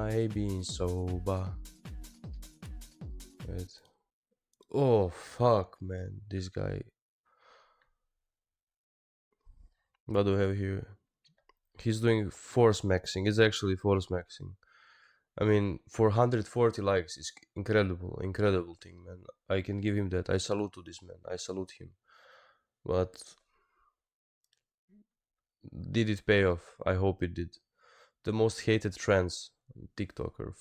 I been sober? Wait. Oh fuck, man, this guy. What do we have here? He's doing force maxing. It's actually force maxing. I mean, for 140 likes, it's incredible thing, man. I can give him that. I salute to this man. I salute him. But did it pay off? I hope it did. The most hated trans TikToker,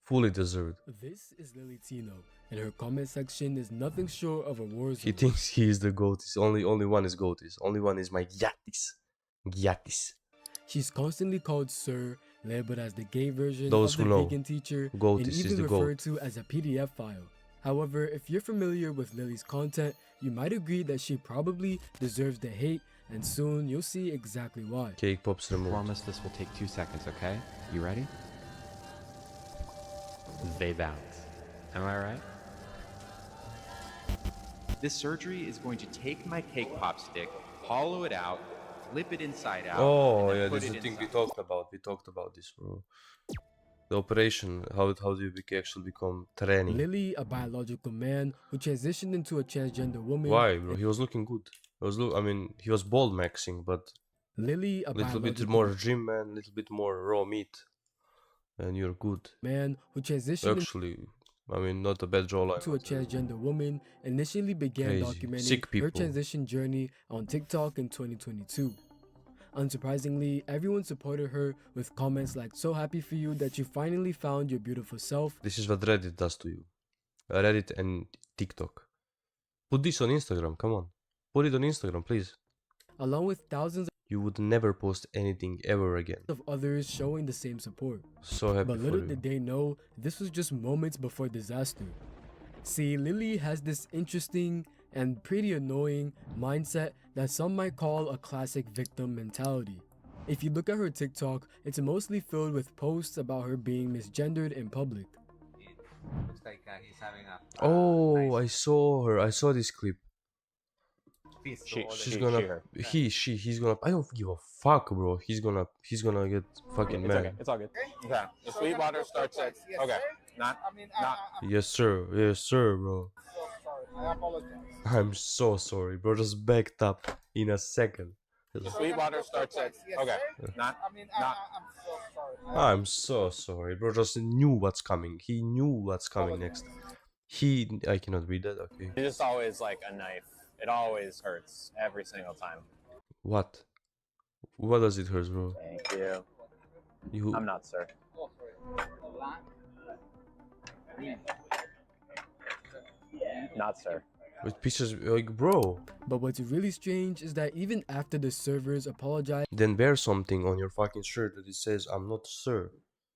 fully deserved. This is Lily Tino, and her comment section is nothing short of a war zone. He thinks he is the goaties. Only one is goaties. Only one is my Gyatis. She's constantly called Sir, labeled as the gay version Those of the who know, vegan teacher, Goatis and is even the referred goat. to as a PDF file. However, if you're familiar with Lily's content, you might agree that she probably deserves the hate, and soon you'll see exactly why. Cake pops removed. Promise this will take 2 seconds, okay? You ready? They bounce. Am I right? This surgery is going to take my cake pop stick, hollow it out, flip it inside out. Oh and then yeah, put this is it the thing inside. we talked about this, bro. The operation, how do you actually become tranny? Lily, a biological man who transitioned into a transgender woman. Why, bro? He was looking good. I mean, he was bald maxing, but Lily, a little bit more gym, man, little bit more raw meat, and you're good. Man who transitioned Actually, I mean, not a bad jawline. to a transgender woman, initially began Crazy. documenting Sick her people. transition journey on TikTok in 2022. Unsurprisingly, everyone supported her with comments like, "So happy for you that you finally found your beautiful self." This is what Reddit does to you. Reddit and TikTok. Put this on Instagram, come on. Put it on Instagram, please. Along with thousands You would never post anything ever again. of others showing the same support. So happy But for little you. did they know, this was just moments before disaster. See, Lily has this interesting and pretty annoying mindset that some might call a classic victim mentality. If you look at her TikTok, it's mostly filled with posts about her being misgendered in public. Looks like he's having a Oh, I saw her. I saw this clip. feast. She's gonna. He's gonna. I don't give a fuck, bro. He's gonna get fucking It's mad. okay. It's all good. Okay. The sweet water starts at. Okay. Not. Yes, sir. Yes, sir, bro. I apologize. I'm so sorry, bro. Just backed up in a second. The sweet water starts at. Okay. Not. I'm so sorry, bro. Just knew what's coming. He knew what's coming next. I cannot read that. Okay. It's just always like a knife. It always hurts every single time. What? What does it hurt, bro? Thank you. You. I'm not, sir. Not, sir. With pieces like, bro. But what's really strange is that even after the servers apologized, Then wear something on your fucking shirt that it says "I'm not sir,"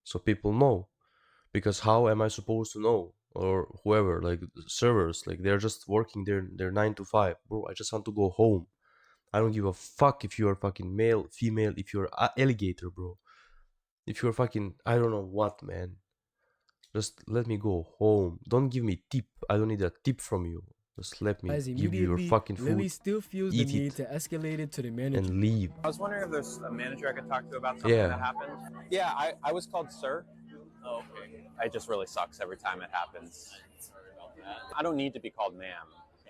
so people know. Because how am I supposed to know? Or whoever, like servers, like they're just working their 9 to 5, bro. I just want to go home. I don't give a fuck if you're fucking male, female, if you're alligator, bro. If you're fucking, I don't know what, man. Just let me go home. Don't give me tip. I don't need a tip from you. Just let me give you your fucking food. Lily still feels the Eat need it to escalate it to the manager. and leave. I was wondering if there's a manager I could talk to about something Yeah. that happened. Yeah, I was called sir. Oh, okay. It just really sucks every time it happens. Sorry about that. I don't need to be called ma'am.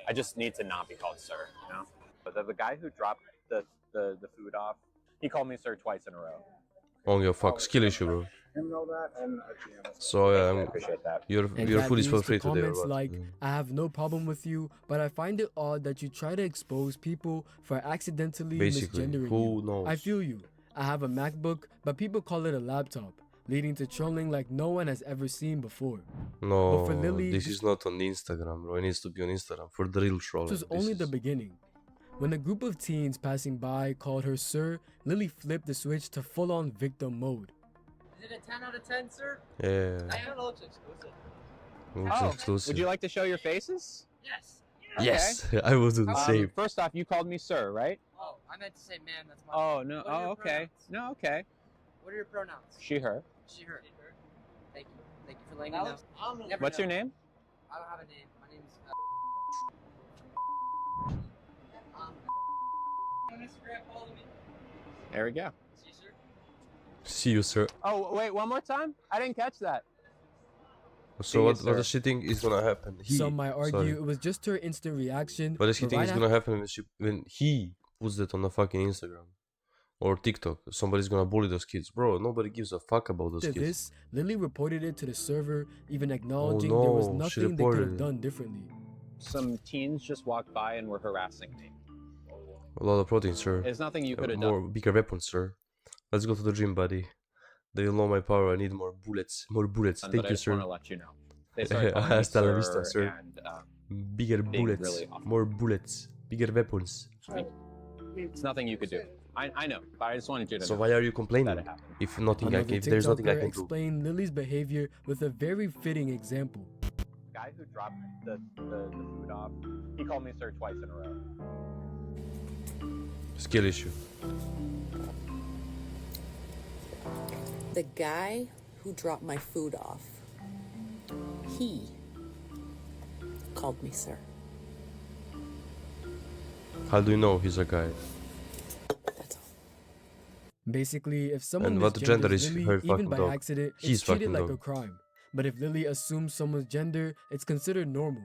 I just need to not be called sir, you know? But the guy who dropped the food off, he called me sir twice in a row. Only a fuck skill issue, bro. So I yeah, appreciate that. your That food is leads for to free today, or comments what? like, "I have no problem with you, but I find it odd that you try to expose people for accidentally Basically, misgendering who you. knows? I feel you. I have a MacBook, but people call it a laptop, leading to trolling like no one has ever seen before." No, But for Lily, this is not on Instagram, bro. It needs to be on Instagram for the real trolling. This was only the beginning. When a group of teens passing by called her sir, Lily flipped the switch to full-on victim mode. Is it a 10 out of 10, sir? Yeah. Diana looks exclusive. Looks exclusive. Would you like to show your faces? Yes. Yes, I will do the same. First off, you called me sir, right? Oh, I meant to say man. That's my. Oh, no. What are Oh, your okay. pronouns? No, okay. What are your pronouns? She, her. She, her. Thank you. Thank you for letting me know. Never What's your know. name? I don't have a name. My name's. On Instagram, follow me. There we go. See, sir. See you, sir. Oh, wait, one more time? I didn't catch that. So you, what sir. does she think is gonna happen? Some might argue Sorry. it was just her instant reaction. What does he but think right is gonna happen when he puts that on a fucking Instagram or TikTok? Somebody's gonna bully those kids, bro. Nobody gives a fuck about those after kids. this, Lily reported it to the server, even acknowledging there was no, she nothing they could reported have it. done differently. Some teens just walked by and were harassing me. A lot of protein, sir. There's nothing you could have More done. bigger weapons, sir. Let's go to the gym, buddy. They know my power. I need more bullets. More bullets. But Thank I you, just sir. want to let you know. They started calling me Hasta la vista, sir. and Bigger being bullets. really awful. More bullets. Bigger weapons. it's nothing you could do. I know, but I just wanted you to So know why are you that complaining? it happened. If Another there's nothing I TikToker can do. explained Lily's behavior with a very fitting example. The guy who dropped the food off, he called me sir twice in a row. Skill issue. The guy who dropped my food off, he called me sir. How do you know he's a guy? That's all. Basically, if someone And what gender misgenders is Lily, her even fucking by dog? accident, He's it's treated fucking like dog. a crime. But if Lily assumes someone's gender, it's considered normal.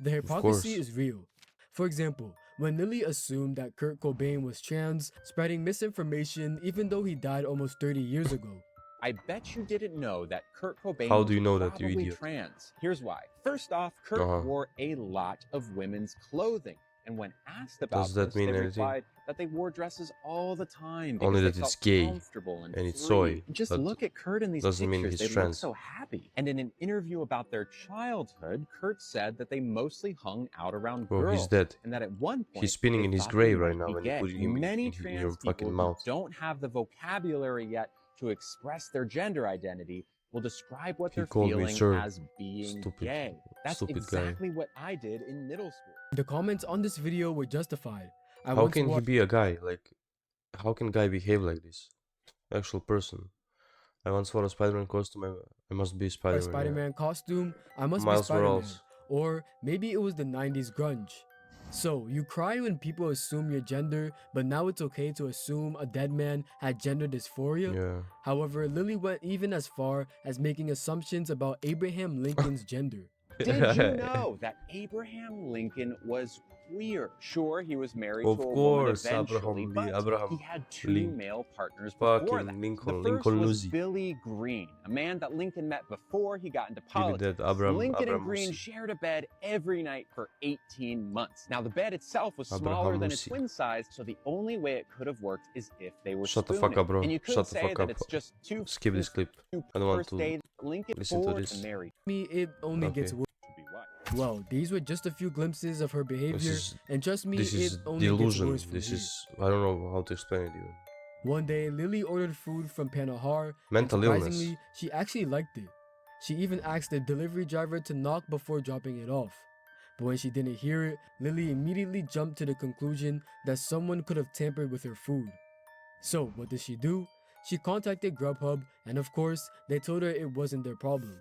The hypocrisy course. is real. For example, when Lily assumed that Kurt Cobain was trans, spreading misinformation even though he died almost 30 years ago. I bet you didn't know that Kurt Cobain How do you was know that, you probably idiot? trans. Here's why. First off, Kurt wore a lot of women's clothing. And when asked about Does that this, mean they anything? replied that they wore dresses all the time because Only they that it's felt gay comfortable and and it's free. soy, Just but look at Kurt in these doesn't mean pictures. he's They look trans. so happy. And in an interview about their childhood, Kurt said that they mostly hung out around Bro, girls. he's dead. And that at one point He's spinning they in his thought grave he right might now be when you gay. put him Many in trans your people fucking who mouth. don't have the vocabulary yet to express their gender identity will describe what He they're called me feeling sir. as being Stupid- gay. That's stupid guy. exactly what I did in middle school. The comments on this video were justified. I How once can he watched be a guy? Like, how can guy behave like this? Actual person. I once wore a Spider-Man costume. I must be a Spider-Man. Spider-Man costume, I must Miles be Spider-Man. Morales. Or maybe it was the 90s grunge. So, you cry when people assume your gender, but now it's okay to assume a dead man had gender dysphoria? Yeah. However, Lily went even as far as making assumptions about Abraham Lincoln's gender. Did you know that Abraham Lincoln was queer? Sure, he was married Of to a woman course, eventually, Abraham but he had two Lin- male partners before Fucking that. Lincoln, The first Lincoln was Lucy. Billy Green, a man that Lincoln met before he got into Give it politics. that, Abraham Lincoln and Green Lucy. shared a bed every night for 18 months. Now, the bed itself was smaller Abraham than its Lucy. twin size, so the only way it could have worked is if they were Shut the spooning. fuck up, bro. And you could Shut the say fuck that up. it's just two Skip this clip. two I don't want first to days Lincoln listen to forged this. and married Me, it only gets Okay. worse. to be what? Well, these were just a few glimpses of her behavior, and trust me, This it is only gets delusion. worse from This here. is, I don't know how to explain it even. One day, Lily ordered food from Panahar, Mental and illness. surprisingly, she actually liked it. She even asked the delivery driver to knock before dropping it off. But when she didn't hear it, Lily immediately jumped to the conclusion that someone could have tampered with her food. So, what did she do? She contacted Grubhub, and of course, they told her it wasn't their problem.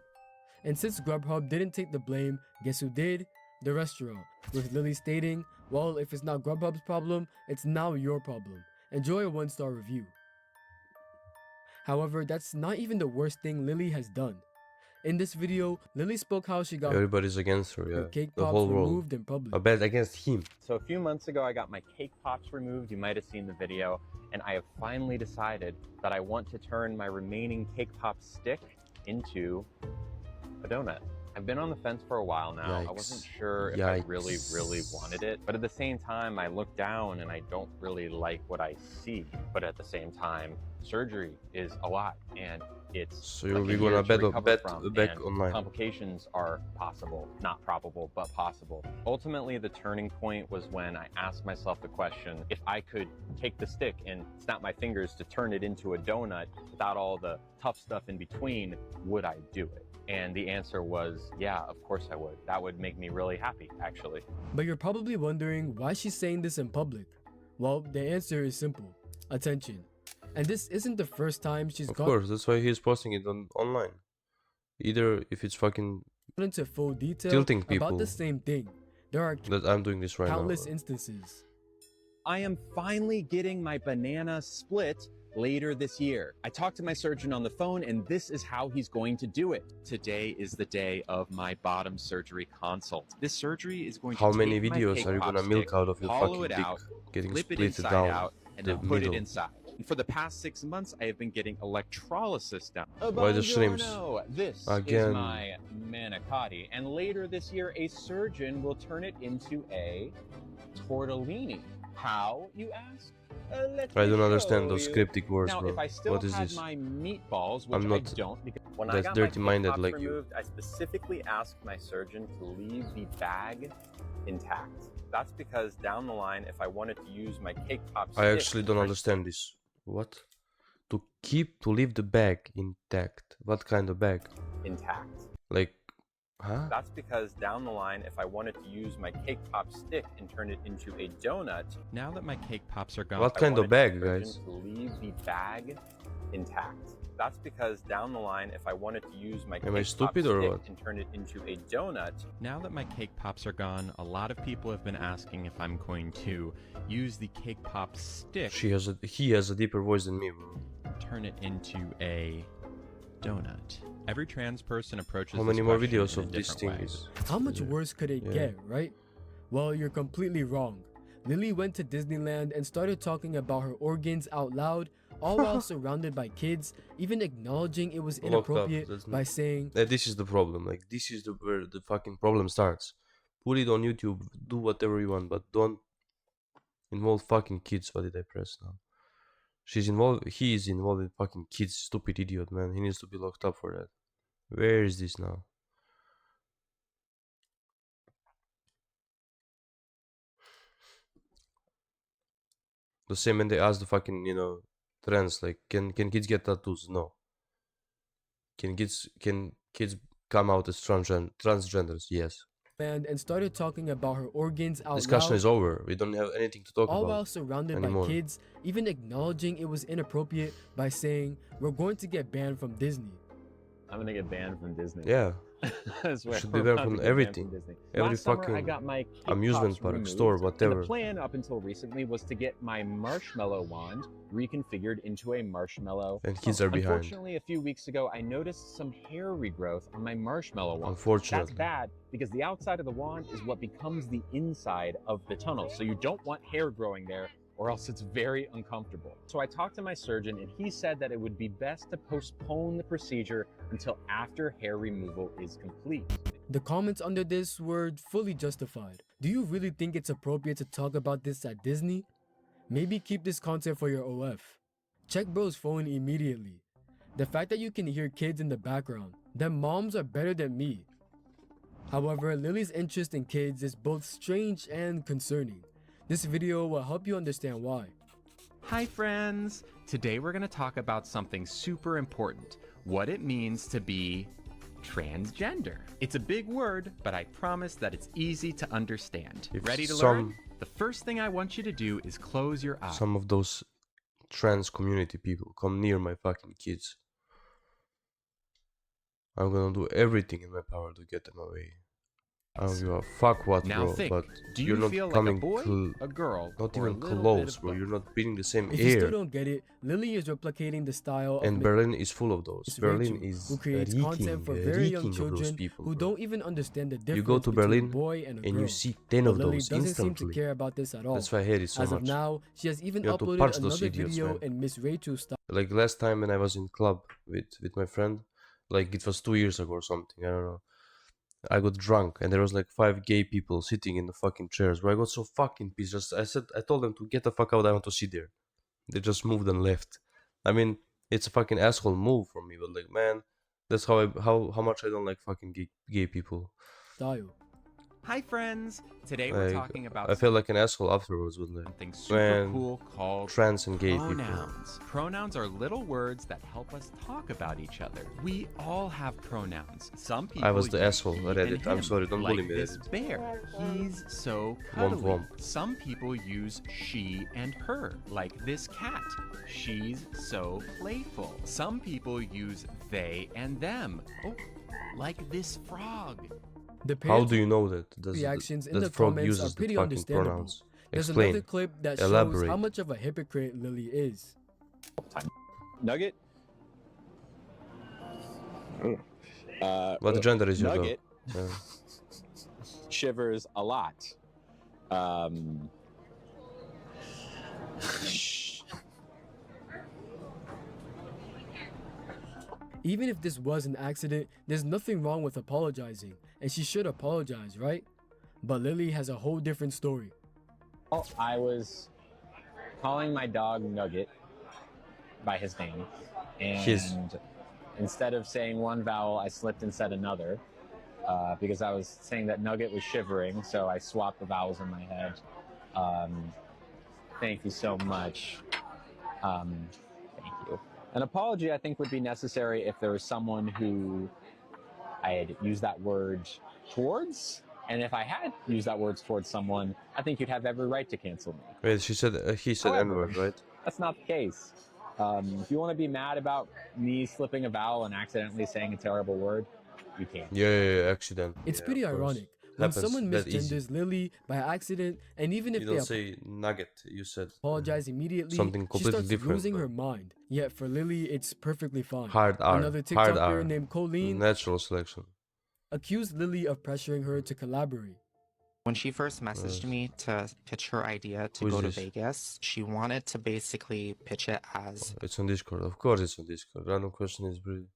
And since Grubhub didn't take the blame, guess who did? The restaurant, with Lily stating, well, if it's not Grubhub's problem, it's now your problem. Enjoy a 1-star review. However, that's not even the worst thing Lily has done. In this video, Lily spoke how she got Everybody's against her, her yeah. cake The pops whole world. removed in public. I bet against him. So a few months ago, I got my cake pops removed. You might have seen the video. And I have finally decided that I want to turn my remaining cake pop stick into a donut. I've been on the fence for a while now. I wasn't Yikes. sure if I really Yikes. wanted it. But at the same time, I look down and I don't really like what I see. But at the same time, surgery is a lot. And it's So like you're a gonna year to bet recover from, back and online. complications are possible, not probable, but possible. Ultimately, the turning point was when I asked myself the question, if I could take the stick and snap my fingers to turn it into a donut without all the tough stuff in between, would I do it? And the answer was, yeah, of course I would. That would make me really happy, actually. But you're probably wondering why she's saying this in public. Well, the answer is simple. Attention. And this isn't the first time she's Of got course, that's why he's posting it online. Either if it's fucking into full detail tilting about people. the same thing. There are that I'm doing this right countless now. instances. I am finally getting my banana split later this year. I talked to my surgeon on the phone, and this is how he's going to do it. Today is the day of my bottom surgery consult. This surgery is going How to many take my videos cake are you pop gonna milk stick, out of your hollow fucking it dick out, getting flip it splitted inside down out, and the then put it middle? inside. For the past 6 months, I have been getting electrolysis done. Why the shrimps? This Again. is my manicotti, and later this year, a surgeon will turn it into a tortellini. How, you ask? Let I me don't show understand those you. cryptic words, Now, bro. if I still What is had this? my meatballs, which I'm I not don't, because when that I got dirty-minded my cake like pops you. removed, I specifically asked my surgeon to leave the bag intact. That's because down the line, if I wanted to use my cake pop stick, I actually don't understand this. What? To leave the bag intact. What kind of bag? intact. Like, huh? That's because down the line, if I wanted to use my cake pop stick and turn it into a donut, now that my cake pops are gone, What I kind of wanted bag, the surgeon guys? to leave the bag intact. That's because down the line, if I wanted to use my Am I cake stupid pop or stick what? and turn it into a donut, now that my cake pops are gone, a lot of people have been asking if I'm going to use the cake pop stick, He has a deeper voice than me, bro. turn it into a donut. Every trans person approaches How this many more question videos in a of this different thing way. is? How much Yeah. worse could it Yeah. get, right? Well, you're completely wrong. Lily went to Disneyland and started talking about her organs out loud, all while surrounded by kids, even acknowledging it was Locked up, inappropriate doesn't by it? saying, This is the problem. Like, this is where the fucking problem starts. Put it on YouTube, do whatever you want, but don't involve fucking kids. What did I press now? He is involved in fucking kids. Stupid idiot, man. He needs to be locked up for that. Where is this now? The same when they ask the fucking, trans, like, can kids get tattoos? No. Can kids come out as transgenders? Yes. and started talking about her organs out Discussion loud, is over. We don't have anything to talk all about while surrounded anymore. by kids, even acknowledging it was inappropriate by saying, we're going to get banned from Disney. I'm gonna get banned from Disney. Yeah. I swear, Should be we're banned about from to get banned everything. Disney. Every Last summer, I fucking got my cake amusement pops park, removed, store, and whatever. the plan up until recently was to get my marshmallow wand reconfigured into a marshmallow. And kids are behind. Unfortunately, a few weeks ago, I noticed some hair regrowth on my marshmallow wand. Unfortunately. That's bad because the outside of the wand is what becomes the inside of the tunnel. So you don't want hair growing there, or else it's very uncomfortable. So I talked to my surgeon, and he said that it would be best to postpone the procedure until after hair removal is complete. The comments under this were fully justified. Do you really think it's appropriate to talk about this at Disney? Maybe keep this content for your OF. Check bro's phone immediately. The fact that you can hear kids in the background, them moms are better than me. However, Lily's interest in kids is both strange and concerning. This video will help you understand why. Hi friends! Today we're going to talk about something super important, what it means to be transgender. It's a big word, but I promise that it's easy to understand. If Ready to some- learn? The first thing I want you to do is close your eyes. Some of those trans community people come near my fucking kids. I'm gonna do everything in my power to get them away. I don't give a fuck what, Now bro, think, but do you're you not feel like a coming boy, a girl, not or a even little close, bit of bro. both? You're not breathing the same If you still air. don't get it, Lily is replicating the style of And Berlin is full of those. Miss Berlin Rachel, is who creates content for very young reeking of those children people, who bro. don't even understand the difference You go to between Berlin a boy and a girl. and you see 10 But of Lily those doesn't seem to instantly. care about this at all. That's why I hate it so As much. of now, she has even You have to uploaded punch those another idiots, video man. in Miss Rachel's style. Like last time when I was in club with my friend, like it was 2 years ago or something, I don't know. I got drunk and there was like 5 gay people sitting in the fucking chairs where I got so fucking pissed. I told them to get the fuck out, I want to sit there. They just moved and left. I mean, it's a fucking asshole move from me, but like, man, that's how much I don't like fucking gay people. Hi friends! Today we're Like, talking about I felt like an asshole afterwards with like, something super man, cool called trans and gay people. pronouns. Pronouns are little words that help us talk about each other. We all have pronouns. Some people I was the use asshole. he I read and it. I'm him, sorry, don't bully like me. this bear. He's so Womp cuddly. womp. Some people use she and her, like this cat. She's so playful. Some people use they and them. Oh, like this frog. The How parents' do you know that? reactions in that the frog comments uses are the pretty fucking understandable. pronouns? There's Explain. another clip that shows Elaborate. how much of a hypocrite Lily is. Time. Nugget. What gender is your dog? Nugget Yeah. shivers a lot. Even if this was an accident, there's nothing wrong with apologizing, and she should apologize, right? But Lily has a whole different story. I was calling my dog Nugget by his name, and instead of saying one vowel, I slipped and said another, because I was saying that Nugget was shivering, so I swapped the vowels in my head. Thank you so much. Thank you. An apology, I think, would be necessary if there was someone who I had used that word towards. And if I had used that word towards someone, I think you'd have every right to cancel me. Wait, he said However, N-word, right? That's not the case. If you want to be mad about me slipping a vowel and accidentally saying a terrible word, you can. Yeah, accident. It's Yeah, pretty of course. ironic when Happens someone that easy. misgenders Lily by accident, and even if You they don't say nugget, you said apologize immediately, something she completely starts different. losing her mind. Yet for Lily, it's perfectly fine. Hard R. Another Hard TikToker R. named Colleen Natural selection. accused Lily of pressuring her to collaborate. When she first messaged me to pitch her idea to Who is go to this? Vegas, she wanted to basically pitch it as It's on Discord. Of course it's on Discord. Random question is pretty...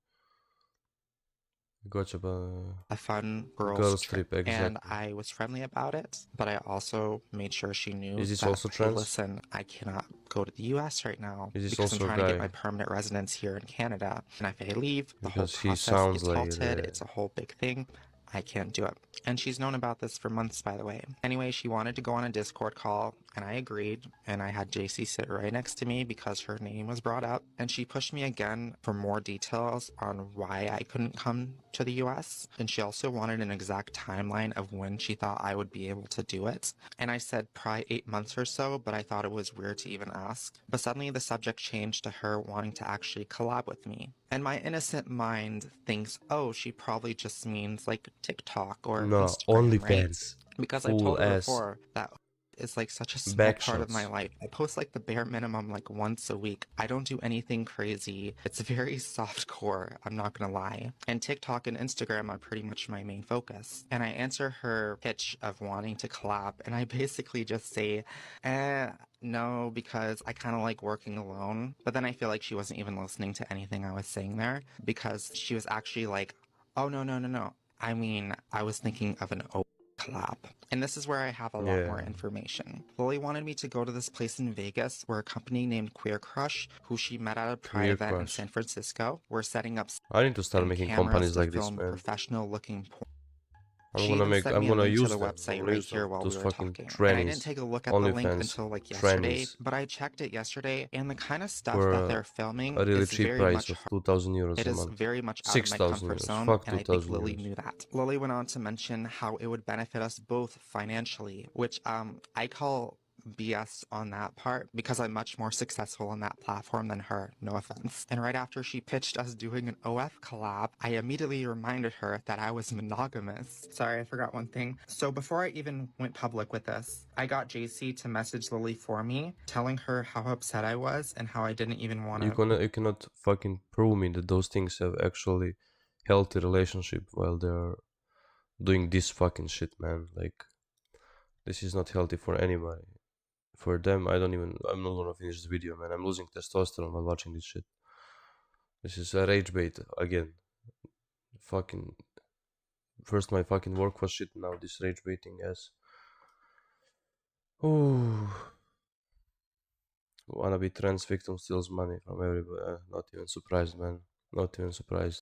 Gotcha, but... a fun girls, Girls trip. trip, exactly. And I was friendly about it, but I also made sure she knew Is this that, also hey, trans? listen, I cannot go to the US right now Is this because I'm also a trying to get guy? my permanent residence here in Canada. And if I leave, the Because whole he process sounds gets like halted. the- It's a whole big thing. I can't do it. And she's known about this for months, by the way. Anyway, she wanted to go on a Discord call, and I agreed. And I had JC sit right next to me because her name was brought up. And she pushed me again for more details on why I couldn't come to the US. And she also wanted an exact timeline of when she thought I would be able to do it. And I said probably 8 months or so, but I thought it was weird to even ask. But suddenly the subject changed to her wanting to actually collab with me. And my innocent mind thinks, oh, she probably just means like TikTok or No, Instagram, right? OnlyFans. Because I Full told her ass. before that is like such a small Back part of my shots. life. I post like the bare minimum like once a week. I don't do anything crazy. It's very soft core, I'm not gonna lie. And TikTok and Instagram are pretty much my main focus. And I answer her pitch of wanting to collab, and I basically just say, no, because I kind of like working alone. But then I feel like she wasn't even listening to anything I was saying there, because she was actually like, oh, no. I mean, I was thinking of an collab. And this is where I have a lot more information. Lily wanted me to go to this place in Vegas where a company named Queer Crush, who she met at a pride event in San Francisco, were setting up I need to start making companies like this, man. Professional looking porn. I'm gonna use the them. website right here while those we were fucking talking. trannies. And I didn't take a look at the link OnlyFans until like yesterday, trannies but I checked it yesterday, and the kind of stuff for that they're filming a really is cheap very price much of 2,000 euros it a is month. very much out of my 6,000 comfort euros. zone, Fuck and I think 2,000 Lily euros. knew that. Lily went on to mention how it would benefit us both financially, which I call BS on that part because I'm much more successful on that platform than her, no offense. And right after she pitched us doing an OF collab, I immediately reminded her that I was monogamous. Sorry, I forgot one thing. So before I even went public with this, I got JC to message Lily for me, telling her how upset I was and how I didn't even want to... You cannot fucking prove me that those things have actually healthy relationship while they're doing this fucking shit, man. Like, this is not healthy for anybody. For them, I'm not gonna finish the video, man. I'm losing testosterone while watching this shit. This is a rage bait again. Fucking first my fucking work was shit, now this rage baiting ass. Ooh. Wanna be trans victim steals money from everybody. Not even surprised, man. Not even surprised.